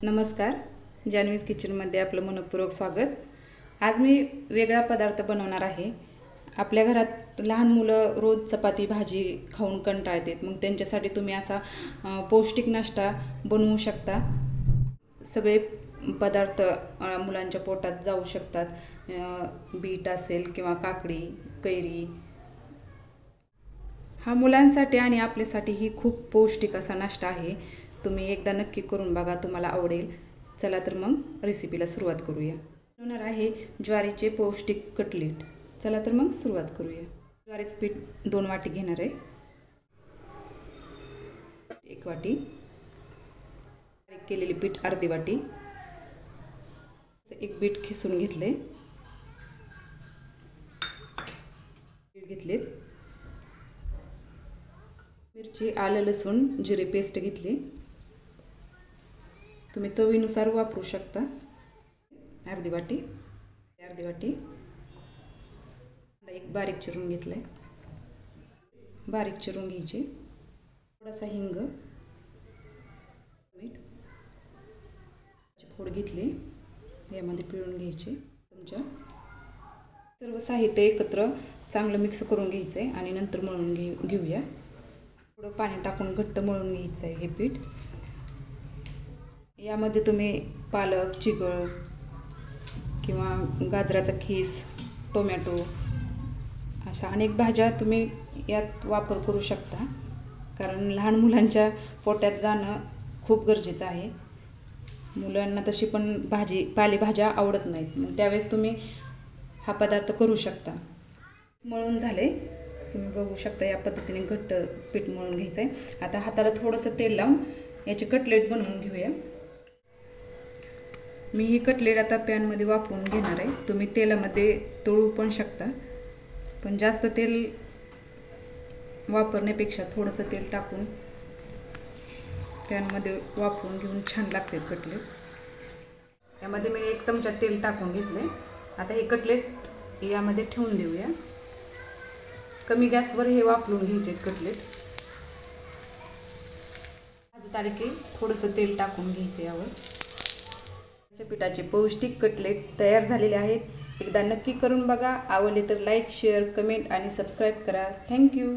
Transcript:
नमस्कार, जान्हवीज किचनमध्ये आपलं मनपूर्वक स्वागत। आज मी वेगळा पदार्थ बनवणार आहे। आपल्या घरात लहान मुलं रोज चपाती भाजी खाऊन कंटाळतात, मग त्यांच्यासाठी तुम्ही असा पौष्टिक नाश्ता बनवू शकता। सगळे पदार्थ मुलांच्या पोटात जाऊ शकतात। बीट असेल किंवा काकडी, कैरी, हा मुलांसाठी आणि आपल्यासाठी ही खूप पौष्टिक असा नाश्ता आहे। तुम्ही एकदा नक्की करून बघा, तुम्हाला आवडेल। चला तर मग रेसिपीला सुरुवात करूया। बनवणार आहे ज्वारीचे पौष्टिक कटलेट। चला तर मग सुरुवात करूया। ज्वारीचे पीठ 2 वाटी घेणार आहे। 1 वाटी बारीक केलेले पीठ, अर्धी वाटी। एक बीट खिसून घेतले, बीट घेतलेत। मिरची, आलं, लसूण, जिरे पेस्ट घेतली। तुम्ही चवीनुसार वापरू शकता। अर्धी वाटी एक बारीक चिरून घेतलाय, बारीक चिरून घ्यायचे। थोडासा हिंग, मीठ, फोड घेतली, यामध्ये पिळून घ्यायचे। तुमच्या सर्व साहित्य एकत्र चांगलं मिक्स करून घ्यायचंय आणि नंतर मळून घेऊया। थोडं पाणी टाकून घट्ट मळून घ्यायचं आहे हे पीठ। यामध्ये तुम्ही पालक, चिगळ किंवा गाजराचा खीस, टोमॅटो अशा अनेक भाज्या तुम्ही यात वापर करू शकता, कारण लहान मुलांच्या पोटात जाणं खूप गरजेचं आहे। मुलांना तशी पण पालेभाज्या आवडत नाहीत, मग त्यावेळेस तुम्ही हा पदार्थ करू शकता। मळून झाले, तुम्ही बघू शकता। या पद्धतीने घट्ट पीठ मळून घ्यायचं आहे। आता हाताला थोडंसं तेल लावून याचे कटलेट बनवून घेऊया। मी ही कटलेट आता पॅनमध्ये वाफवून घेणार आहे। तुम्ही तेलामध्ये तळू पण शकता, पण जास्त तेल वापरण्यापेक्षा थोडंसं तेल टाकून पॅनमध्ये वाफवून घेऊन छान लागते कटलेट। यामध्ये मी 1 चमचा तेल टाकून घेतले। आता हे कटलेट यामध्ये ठेवून देऊया। कमी गॅसवर हे वाफवून घ्यायचे कटलेट। भाजत आले की थोडंसं तेल टाकून घ्यायचं यावर। पिठाचे पौष्टिक कटलेट तयार झालेले आहेत। एकदा नक्की करून बघा। आवडले तर लाईक, शेअर, कमेंट आणि सबस्क्राईब करा। थँक्यू।